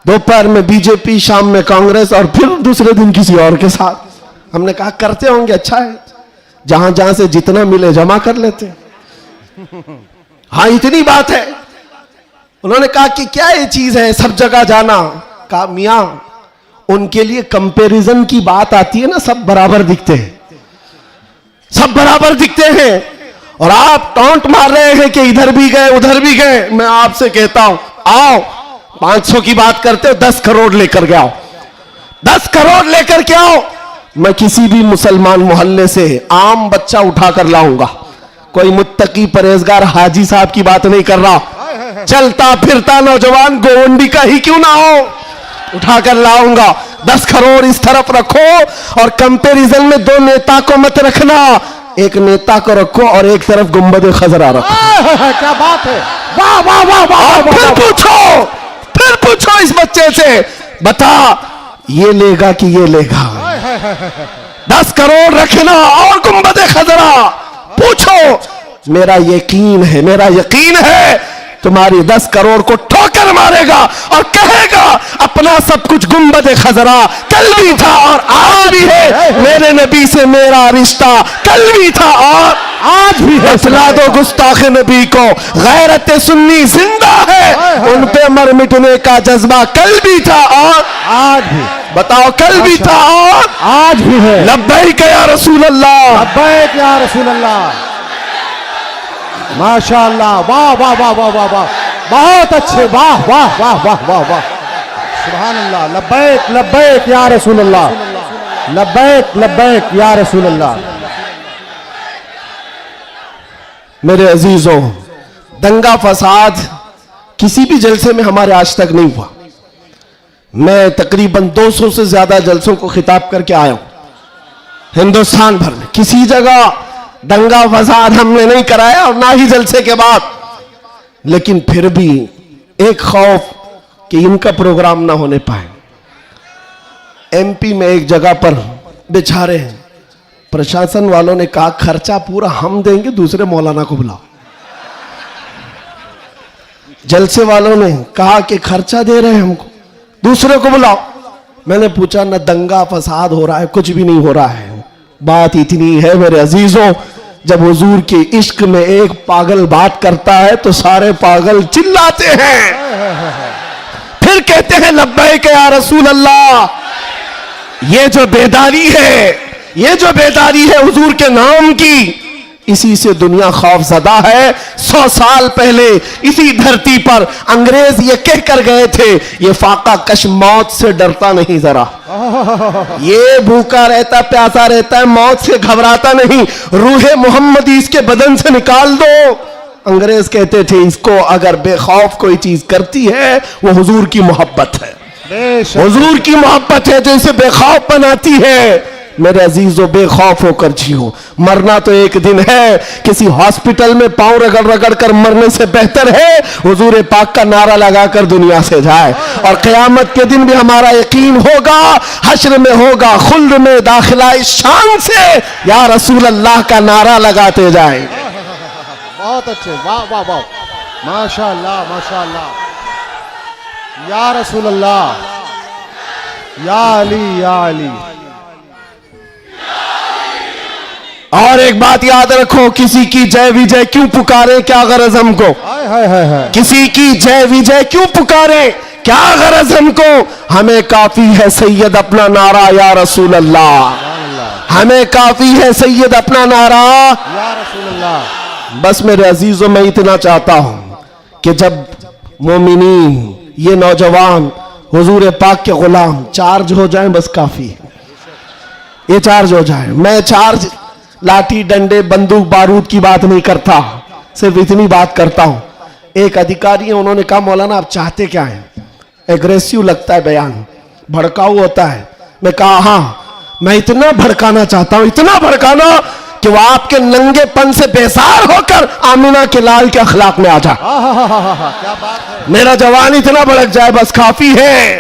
दोपहर में बीजेपी, शाम में कांग्रेस, और फिर दूसरे दिन किसी और के साथ। हमने कहा करते होंगे, अच्छा है, जहां जहां से जितना मिले जमा कर लेते हैं। हाँ, इतनी बात है। उन्होंने कहा कि क्या ये चीज है सब जगह जाना? कहा मियां, उनके लिए कंपैरिजन की बात आती है ना, सब बराबर दिखते हैं, सब बराबर दिखते हैं, और आप टॉन्ट मार रहे हैं कि इधर भी गए उधर भी गए। मैं आपसे कहता हूं, आओ 500 की बात करते हो, 10 करोड़ लेकर के आओ, 10 करोड़ लेकर के आओ। मैं किसी भी मुसलमान मोहल्ले से आम बच्चा उठाकर लाऊंगा। कोई मुत्तकी परहेजगार हाजी साहब की बात नहीं कर रहा, चलता फिरता नौजवान गोवंडी का ही क्यों ना हो, उठाकर लाऊंगा। 10 करोड़ इस तरफ रखो, और कंपैरिजन में 2 नेता को मत रखना, एक नेता को रखो और एक तरफ गुंबद खजरा रखो। क्या बात है, वाह वाह वाह वाह। फिर पूछो इस बच्चे से, बता ये लेगा कि ये लेगा? 10 करोड़ रखना और गुंबद खजरा, पूछो। मेरा यकीन है तुम्हारी 10 करोड़ को ठोकर मारेगा और कहेगा अपना सब कुछ गुंबद खजरा कल भी था और आज भी है, मेरे नबी से मेरा रिश्ता कल भी था और आज भी है। इतला दो गुस्ताख नबी को, गैरत सुन्नी जिंदा है, उन पे मर मिटने का जज्बा कल भी था और आज भी। बताओ, कल भी था और आज भी है। लब्बैक या रसूल अल्लाह, लब्बैक या रसूल अल्लाह। माशाअल्लाह, वाह वाह वाह वाह वाह वाह, बहुत अच्छे, वाह वाह वाह वाह वाह वाह, सुभान अल्लाह। लब्बैक लब्बैक या रसूल अल्लाह, लब्बैक लब्बैक या रसूल अल्लाह। मेरे अजीजों, दंगा फसाद किसी भी जलसे में हमारे आज तक नहीं हुआ। मैं तकरीबन 200 से ज्यादा जलसों को खिताब करके आया हूं हिंदुस्तान भर में, किसी जगह दंगा फसाद हमने नहीं कराया और ना ही जलसे के बाद। लेकिन फिर भी एक खौफ कि इनका प्रोग्राम ना होने पाए। एमपी में एक जगह पर बेचारे प्रशासन वालों ने कहा खर्चा पूरा हम देंगे, दूसरे मौलाना को बुलाओ। जलसे वालों ने कहा कि खर्चा दे रहे हैं हमको, दूसरे को बुलाओ। मैंने पूछा न दंगा फसाद हो रहा है, कुछ भी नहीं हो रहा है। बात इतनी है मेरे अजीजों, जब हुजूर के इश्क में एक पागल बात करता है तो सारे पागल चिल्लाते हैं, फिर कहते हैं लब्बैक या रसूल अल्लाह। ये जो बेदारी है हुजूर के नाम की, इसी से दुनिया खौफजदा है। 100 साल पहले इसी धरती पर अंग्रेज ये कह कर गए थे, ये फाका कश मौत से डरता नहीं, जरा ये भूखा रहता प्यासा रहता है, मौत से घबराता नहीं, रूहे मोहम्मदी इसके बदन से निकाल दो। अंग्रेज कहते थे इसको अगर बेखौफ कोई चीज करती है वो हुजूर की मोहब्बत है, हुजूर की मोहब्बत है जो इसे बेखौफ बनाती है। मेरे अजीजों, बेखौफ होकर जियो। मरना तो एक दिन है, किसी हॉस्पिटल में पांव रगड़ रगड़ कर मरने से बेहतर है हुजूर पाक का नारा लगाकर दुनिया से जाए। और क़यामत के दिन भी हमारा यकीन होगा, हश्र में होगा खुल्द में दाखिला इस शान से या रसूल अल्लाह का नारा लगाते जाए। बहुत अच्छे, वाह वाह वाह, माशाअल्लाह माशाअल्लाह। या रसूल अल्लाह, या अली या अली। और एक बात याद रखो, किसी की जय विजय क्यों पुकारे, क्या गरज हमको। हाय हाय हाय हाय। किसी की जय विजय क्यों पुकारे, क्या गरज हमको। हमें काफी है सैयद अपना नारा या रसूल अल्लाह। हमें काफी है सैयद अपना नारा या रसूल अल्लाह। बस मेरे अजीजों, मैं इतना चाहता हूं कि जब मोमिनीन, ये नौजवान हुजूर पाक के गुलाम चार्ज हो जाएं, बस काफी है, ये चार्ज हो जाए। मैं चार्ज लाठी डंडे बंदूक बारूद की बात नहीं करता, सिर्फ इतनी बात करता हूं। एक अधिकारी है, उन्होंने कहा मौलाना आप चाहते क्या हैं। एग्रेसिव लगता है बयान, भड़काऊ होता है। मैं कहा हाँ, मैं इतना भड़काना चाहता हूं, इतना भड़काना कि वो आपके नंगेपन से बेजार होकर आमिना के लाल के अखलाक में आ जाए। क्या बात है। मेरा जवान इतना भड़क जाए, बस काफी है।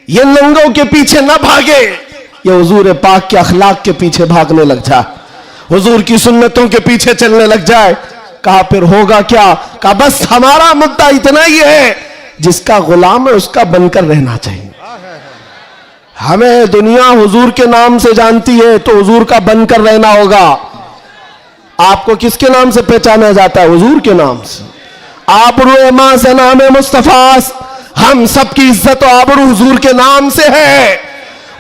ये नंगों के पीछे ना भागे, ये हुजूर पाक के अखलाक के पीछे भागने लग जाए, हुजूर की सुन्नतों के पीछे चलने लग जाए। कहा फिर होगा क्या। कहा बस हमारा मुद्दा इतना ही है, जिसका गुलाम है उसका बनकर रहना चाहिए। हमें दुनिया हुजूर के नाम से जानती है, तो हुजूर का बनकर रहना होगा। आपको किसके नाम से पहचाना जाता है, हुजूर के नाम से। आबरू मां से नाम मुस्तफा, हम सबकी इज्जत और आबरू हुजूर के नाम से है।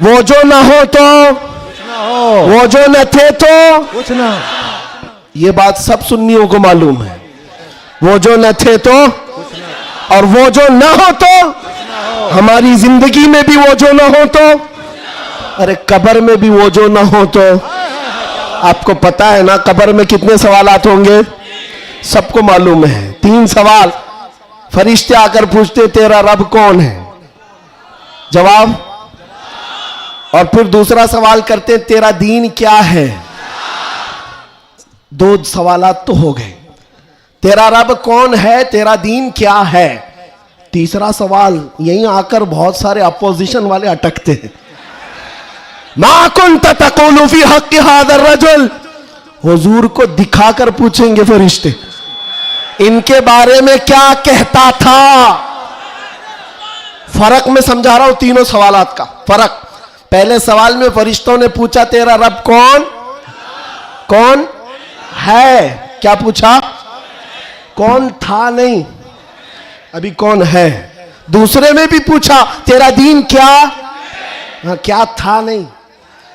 वो जो ना हो तो वो जो न थे तो कुछ ना। ये बात सब सुन्नियों को मालूम है। वो जो न थे तो और वो जो ना हो तो, हमारी जिंदगी में भी वो जो ना हो तो, अरे कब्र में भी वो जो ना हो तो। आपको पता है ना कब्र में कितने सवालात होंगे, सबको मालूम है। 3 सवाल फरिश्ते आकर पूछते, तेरा रब कौन है, जवाब। और फिर दूसरा सवाल करते, तेरा दीन क्या है। 2 सवालात तो हो गए, तेरा रब कौन है, तेरा दीन क्या है। तीसरा सवाल यहीं आकर बहुत सारे अपोजिशन वाले अटकते हैं। मा कुन्त तक़ूलु फी हक़्क़ि हाज़ा रजुल, हुजूर को दिखाकर पूछेंगे फरिश्ते, इनके बारे में क्या कहता था। फर्क में समझा रहा हूं तीनों सवालात का फर्क। पहले सवाल में फरिश्तों ने पूछा तेरा रब कौन है, क्या पूछा, कौन था नहीं, अभी कौन है। दूसरे में भी पूछा तेरा दीन क्या, क्या था नहीं,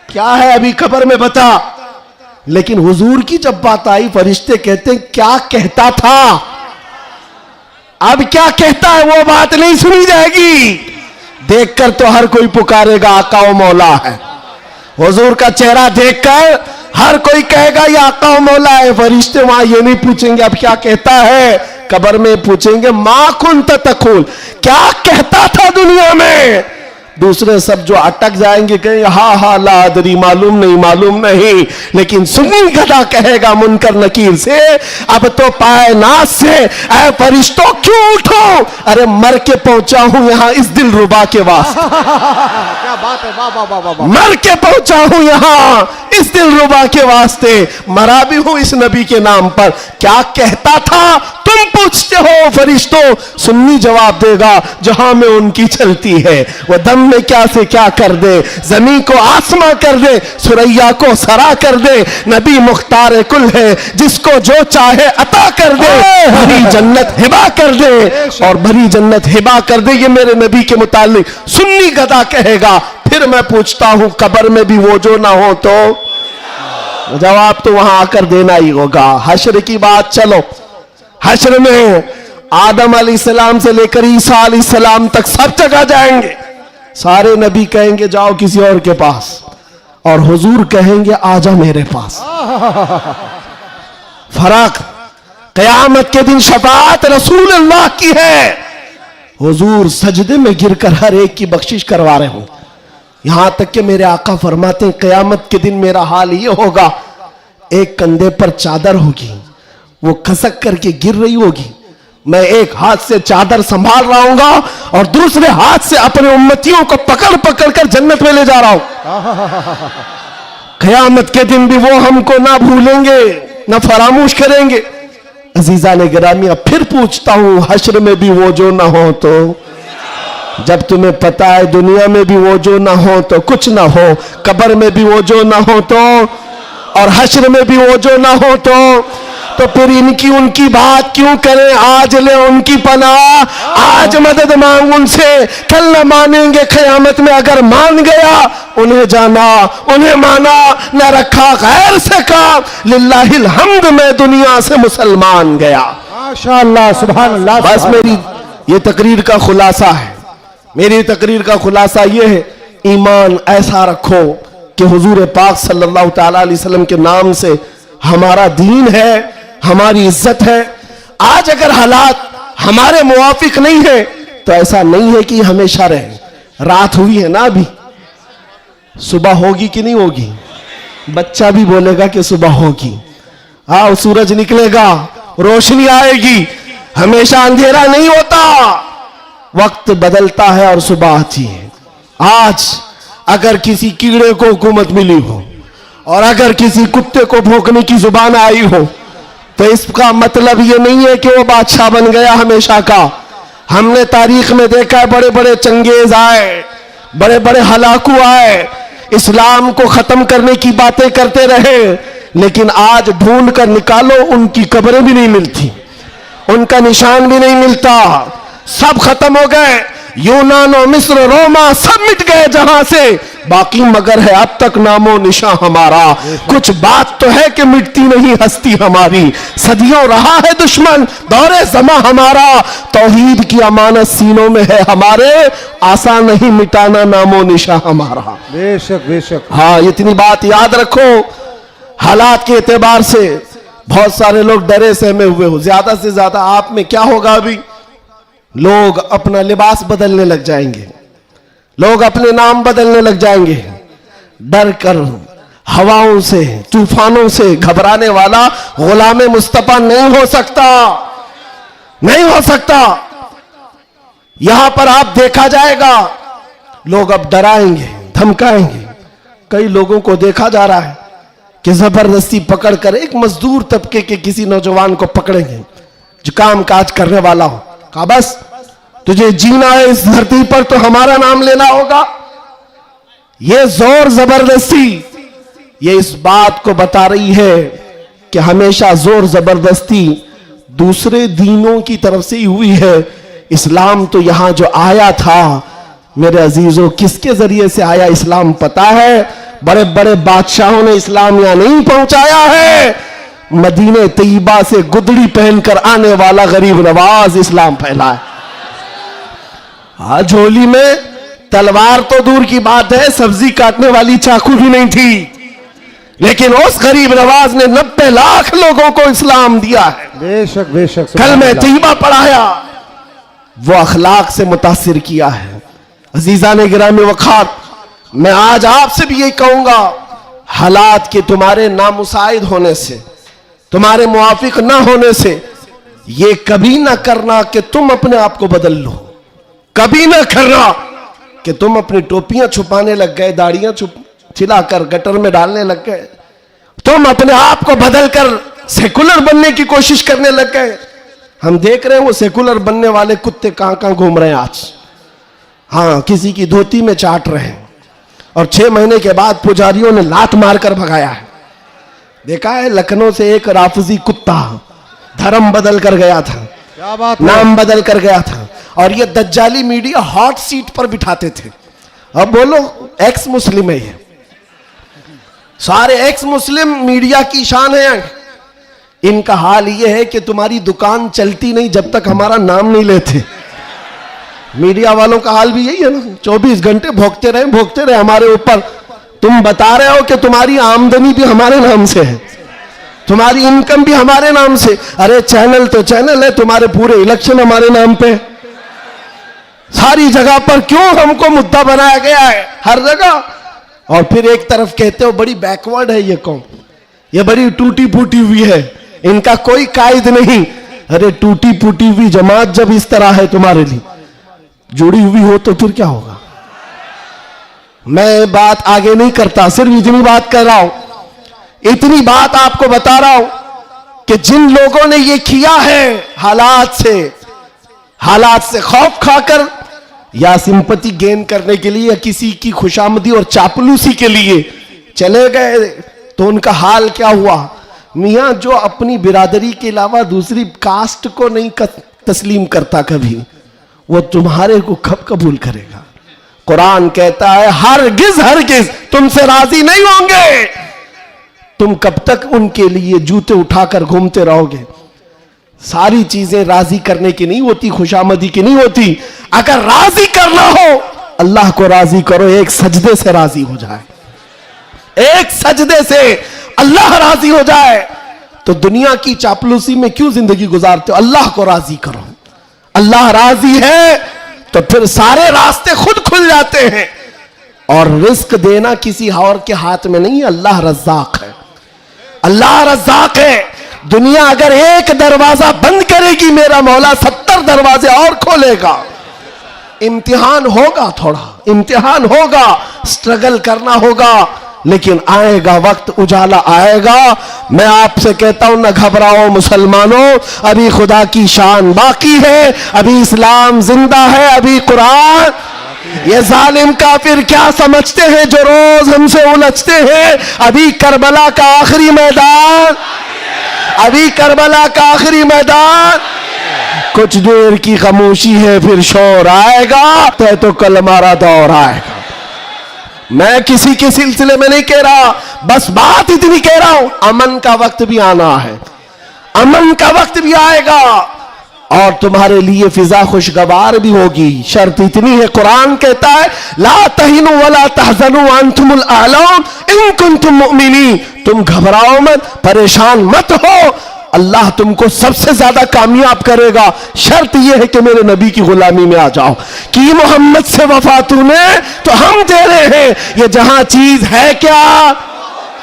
क्या है अभी कब्र में बता। लेकिन हुजूर की जब बात आई, फरिश्ते कहते हैं क्या कहता था। अब क्या कहता है वो बात नहीं सुनी जाएगी, देखकर तो हर कोई पुकारेगा आका ओ मौला है। हुजूर का चेहरा देखकर हर कोई कहेगा ये आका ओ मौला है। फरिश्ते वहां ये नहीं पूछेंगे अब क्या कहता है, कब्र में पूछेंगे मा कुन्त तक़ूल, क्या कहता था दुनिया में। दूसरे सब जो अटक जाएंगे कहेंगे हा ला अदरी, मालूम नहीं। लेकिन सुन्नी गधा कहेगा मुनकर नकीर से, अब तो पाए नाज से ऐ फरिश्तों क्यों उठो, अरे मर के पहुंचा हूं यहां इस दिल रुबा के वास्ते। क्या बात है, वाह वाह वाह वाह। मर के पहुंचा हूं यहां इस दिल रुबा के वास्ते, मरा भी हूं इस नबी के नाम पर। क्या कहता था तुम पूछते हो फरिश्तों, सुन्नी जवाब देगा जहां में उनकी चलती है। वह दम में क्या से क्या कर दे, जमीन को आसमां कर दे, सुरैया को सरा कर दे। नबी मुख्तार कुल है, जिसको जो चाहे अता कर दे, भरी जन्नत हिबा कर दे, और भरी जन्नत हिबा कर दे। ये मेरे नबी के मुतालिक सुन्नी गदा कहेगा। फिर मैं पूछता हूं कब्र में भी वो जो ना हो तो, जवाब तो वहां आकर देना ही होगा। हश्र की बात, चलो हश्र में आदम अलैहिस्सलाम से लेकर ईसा अलैहिस्सलाम तक सब जगह जाएंगे। सारे नबी कहेंगे जाओ किसी और के पास, और हुजूर कहेंगे आजा मेरे पास। फर्क, क़यामत के दिन शफाअत रसूल अल्लाह की है, हुजूर सजदे में गिरकर हर एक की बख्शिश करवा रहे हो। यहां तक कि मेरे आका फरमाते हैं क़यामत के दिन मेरा हाल ये होगा, एक कंधे पर चादर होगी, वो खसक करके गिर रही होगी, मैं एक हाथ से चादर संभाल रहा हूंगा और दूसरे हाथ से अपने उम्मतियों को पकड़ पकड़ कर जन्नत में ले जा रहा हूं। क़यामत के दिन भी वो हमको ना भूलेंगे ना फरामोश करेंगे। अजीजा ने गिरामिया, फिर पूछता हूं हश्र में भी वो जो ना हो तो, जब तुम्हें पता है दुनिया में भी वो जो ना हो तो कुछ ना हो, कब्र में भी वो जो ना हो तो, और हश्र में भी वो जो ना हो तो फिर इनकी उनकी बात क्यों करें। आज ले उनकी पनाह, आज मदद मांग उनसे, कल न मानेंगे क़यामत में। अगर मान गया उन्हें जाना, उन्हें माना, न रखा गैर से काम। लिल्लाहिल हम्द, मैं दुनिया से मुसलमान गया। माशाअल्लाह, सुभान अल्लाह। बस मेरी ये तकरीर का खुलासा है, मेरी तकरीर का खुलासा ये है, ईमान ऐसा रखो कि हुजूर पाक सल्लल्लाहु ताला अलैहि वसल्लम के नाम से हमारा दीन है, हमारी इज्जत है। आज अगर हालात हमारे मुवाफिक नहीं है तो ऐसा नहीं है कि हमेशा रहे। रात हुई है ना, अभी सुबह होगी कि नहीं होगी? बच्चा भी बोलेगा कि सुबह होगी। आओ, सूरज निकलेगा, रोशनी आएगी। हमेशा अंधेरा नहीं होता, वक्त बदलता है और सुबह आती है। आज अगर किसी कीड़े को हुकूमत मिली हो और अगर किसी कुत्ते को भौंकने की जुबान आई हो तो इसका मतलब ये नहीं है कि वो बादशाह बन गया हमेशा का। हमने तारीख में देखा है, बड़े बड़े चंगेज आए, बड़े बड़े हलाकू आए, इस्लाम को खत्म करने की बातें करते रहे, लेकिन आज ढूंढ कर निकालो उनकी कब्रें भी नहीं मिलती, उनका निशान भी नहीं मिलता। सब खत्म हो गए। यूनान और मिस्र, रोमा सब मिट गए जहां से, बाकी मगर है अब तक नामो निशान हमारा। कुछ बात तो है कि मिटती नहीं हस्ती हमारी, सदियों रहा है दुश्मन दौरे जमा हमारा। तौहीद की अमानत सीनों में है हमारे, आसान नहीं मिटाना नामो निशान हमारा। बेशक बेशक। हाँ, इतनी बात याद रखो। हालात के एतबार से बहुत सारे लोग डरे सहमे हुए हो। ज्यादा से ज्यादा आप में क्या होगा, अभी लोग अपना लिबास बदलने लग जाएंगे, लोग अपने नाम बदलने लग जाएंगे। डर कर हवाओं से, तूफानों से घबराने वाला गुलाम मुस्तफा नहीं हो सकता, नहीं हो सकता। यहां पर आप देखा जाएगा, लोग अब डराएंगे, धमकाएंगे। कई लोगों को देखा जा रहा है कि जबरदस्ती पकड़कर एक मजदूर तबके के किसी नौजवान को पकड़ेंगे जो काम काज करने वाला हो, कहा बस तुझे जीना है इस धरती पर तो हमारा नाम लेना होगा। यह जोर जबरदस्ती, ये इस बात को बता रही है कि हमेशा जोर जबरदस्ती दूसरे दीनों की तरफ से ही हुई है। इस्लाम तो यहां जो आया था मेरे अजीजों, किसके जरिए से आया इस्लाम पता है? बड़े बड़े बादशाहों ने इस्लाम यहां नहीं पहुंचाया है, मदीने तैयबा से गुदड़ी पहनकर आने वाला गरीब नवाज इस्लाम फैला है। झोली में तलवार तो दूर की बात है, सब्जी काटने वाली चाकू भी नहीं थी, लेकिन उस गरीब नवाज ने 90 लाख लोगों को इस्लाम दिया है। बेशक बेशक। कल में तैयबा पढ़ाया, वो अखलाक से मुतासिर किया है। अजीजा ने गिरामी वखात, मैं आज आपसे भी यही कहूंगा, हालात के तुम्हारे नामुसाइद होने से, तुम्हारे मुआफिक ना होने से, ये कभी ना करना कि तुम अपने आप को बदल लो। कभी ना करना कि तुम अपनी टोपियां छुपाने लग गए, दाढ़ियां छिलाकर गटर में डालने लग गए, तुम अपने आप को बदलकर सेकुलर बनने की कोशिश करने लग गए। हम देख रहे हैं वो सेकुलर बनने वाले कुत्ते कहां कहां घूम रहे हैं आज। हाँ, किसी की धोती में चाट रहे हैं और 6 महीने के बाद पुजारियों ने लात मारकर भगाया है। देखा है, लखनऊ से एक राफजी कुत्ता धर्म बदल कर गया था, क्या बात, नाम बदल कर गया था, और ये दज्जाली मीडिया हॉट सीट पर बिठाते थे। अब बोलो एक्स मुस्लिम है, ये सारे एक्स मुस्लिम मीडिया की शान है। इनका हाल ये है कि तुम्हारी दुकान चलती नहीं जब तक हमारा नाम नहीं लेते। मीडिया वालों का हाल भी यही है ना, 24 घंटे भोगते रहे हमारे ऊपर। तुम बता रहे हो कि तुम्हारी आमदनी भी हमारे नाम से है, तुम्हारी इनकम भी हमारे नाम से। अरे चैनल तो चैनल है, तुम्हारे पूरे इलेक्शन हमारे नाम पे, सारी जगह पर क्यों हमको मुद्दा बनाया गया है हर जगह। और फिर एक तरफ कहते हो बड़ी बैकवर्ड है ये कौम, ये बड़ी टूटी फूटी हुई है, इनका कोई कायद नहीं। अरे टूटी फूटी हुई जमात जब इस तरह है तुम्हारे लिए जुड़ी हुई हो तो फिर क्या होगा। मैं बात आगे नहीं करता, सिर्फ इतनी बात कर रहा हूं, इतनी बात आपको बता रहा हूं कि जिन लोगों ने ये किया है हालात से खौफ खाकर या सिंपैथी गेन करने के लिए या किसी की खुशामदी और चापलूसी के लिए चले गए, तो उनका हाल क्या हुआ? मियाँ जो अपनी बिरादरी के अलावा दूसरी कास्ट को नहीं तस्लीम करता कभी, वो तुम्हारे को कब कबूल करेगा? कुरान कहता है हरगिज हरगिज तुमसे राजी नहीं होंगे। तुम कब तक उनके लिए जूते उठाकर घूमते रहोगे? सारी चीजें राजी करने की नहीं होती, खुशामदी की नहीं होती। अगर राजी करना हो अल्लाह को राजी करो, एक सजदे से राजी हो जाए, एक सजदे से अल्लाह राजी हो जाए। तो दुनिया की चापलूसी में क्यों जिंदगी गुजारते हो? अल्लाह को राजी करो। अल्लाह राजी है तो फिर सारे रास्ते खुद खुल जाते हैं। और रिस्क देना किसी और के हाथ में नहीं है, अल्लाह रज़्ज़ाक है, अल्लाह रज़्ज़ाक है। दुनिया अगर एक दरवाजा बंद करेगी, मेरा मौला 70 दरवाजे और खोलेगा। इम्तिहान होगा, थोड़ा इम्तिहान होगा, स्ट्रगल करना होगा, लेकिन आएगा वक्त, उजाला आएगा। मैं आपसे कहता हूं न घबराओ मुसलमानों, अभी खुदा की शान बाकी है, अभी इस्लाम जिंदा है, अभी कुरान। ये जालिम काफिर क्या समझते हैं जो रोज हमसे उलझते हैं? अभी करबला का आखिरी मैदान, अभी करबला का आखिरी मैदान। कुछ देर की खामोशी है, फिर शोर आएगा, तो कल हमारा दौर आएगा। मैं किसी के सिलसिले में नहीं कह रहा, बस बात इतनी कह रहा हूं, अमन का वक्त भी आना है, अमन का वक्त भी आएगा और तुम्हारे लिए फिजा खुशगवार भी होगी। शर्त इतनी है, कुरान कहता है ला तहिनु वला तहजनु अंतुमुल आलम इन कुंतुम मुमिनीन। तुम घबराओ मत, परेशान मत हो, अल्लाह तुमको सबसे ज्यादा कामयाब करेगा। शर्त यह है कि मेरे नबी की गुलामी में आ जाओ। कि मोहम्मद से वफा तूने तो हम तेरे हैं, ये जहां चीज है क्या,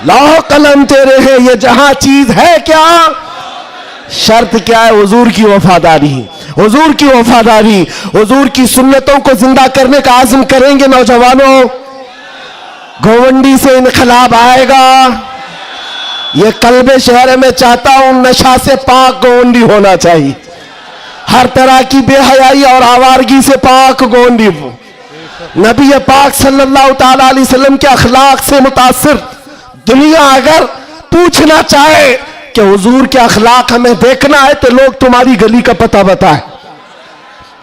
लौह कलम तेरे हैं, ये जहां चीज है क्या। शर्त क्या है? हुजूर की वफादारी, हुजूर की वफादारी, हुजूर की सुन्नतों को जिंदा करने का आज़म करेंगे नौजवानों। गोवंडी से इनकलाब आएगा। ये कल्बे शहर में चाहता हूं नशा से पाक गोवंडी होना चाहिए, हर तरह की बेहयाई और आवारगी से पाक गोवंडी। नबी पाक सल्लल्लाहु ताला अलैहि वसल्लम के अखलाक से मुतासिर दुनिया अगर पूछना चाहे कि हुजूर के अखलाक हमें देखना है, तो लोग तुम्हारी गली का पता बताए,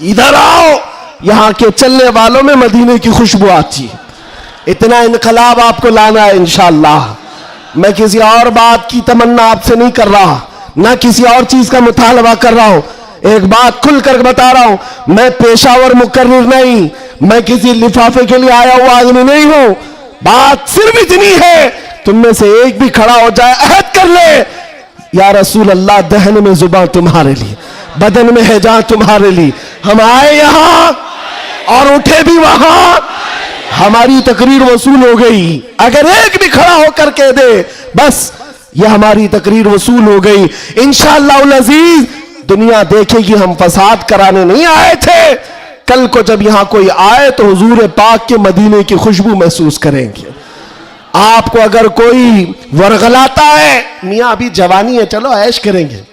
इधर आओ, यहां के चलने वालों में मदीने की खुशबू आती है। इतना इनकलाब आपको लाना है इंशाअल्लाह। मैं किसी और बात की तमन्ना आपसे नहीं कर रहा, ना किसी और चीज का मुतालबा कर रहा हूं। एक बात खुलकर बता रहा हूं, मैं पेशावर मुकर्रिर नहीं, मैं किसी लिफाफे के लिए आया हुआ आदमी नहीं हूं। बात सिर्फ इतनी है, तुम में से एक भी खड़ा हो जाए, अहद कर ले, या रसूल अल्लाह, दहन में जुबान तुम्हारे लिए, बदन में है जान तुम्हारे लिए। हम आए यहां और उठे भी वहां, हमारी तकरीर वसूल हो गई। अगर एक भी खड़ा होकर कह दे बस ये हमारी तकरीर वसूल हो गई, इंशाअल्लाह अज़ीज दुनिया देखेगी हम फसाद कराने नहीं आए थे। कल को जब यहां कोई आए तो हुजूर पाक के मदीने की खुशबू महसूस करेंगे। आपको अगर कोई वरगलाता है, मियाँ अभी जवानी है, चलो ऐश करेंगे,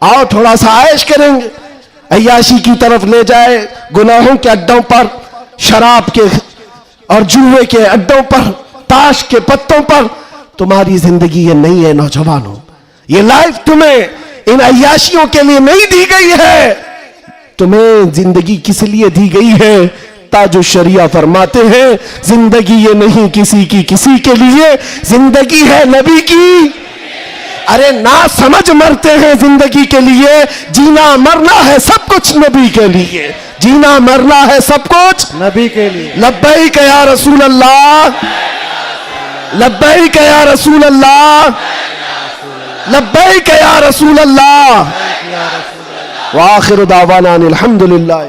आओ थोड़ा सा ऐश करेंगे, अय्याशी की तरफ ले जाए, गुनाहों के अड्डों पर, शराब के और जुए के अड्डों पर, ताश के पत्तों पर, तुम्हारी जिंदगी ये नहीं है नौजवानों। ये लाइफ तुम्हें इन अय्याशियों के लिए नहीं दी गई है, तुम्हें जिंदगी किस लिए दी गई है? ताजो शरिया फरमाते हैं जिंदगी ये नहीं किसी की किसी के लिए, जिंदगी है नबी की। अरे ना समझ मरते हैं जिंदगी के लिए, जीना मरना है सब कुछ नबी के लिए, जीना मरना है सब कुछ नबी के लिए। लब्बैक या रसूल अल्लाह, लब्बैक या रसूल अल्लाह, लब्बैक या रसूल अल्लाह। व आखिर दावाना अनिल हम्दुलिल्लाह।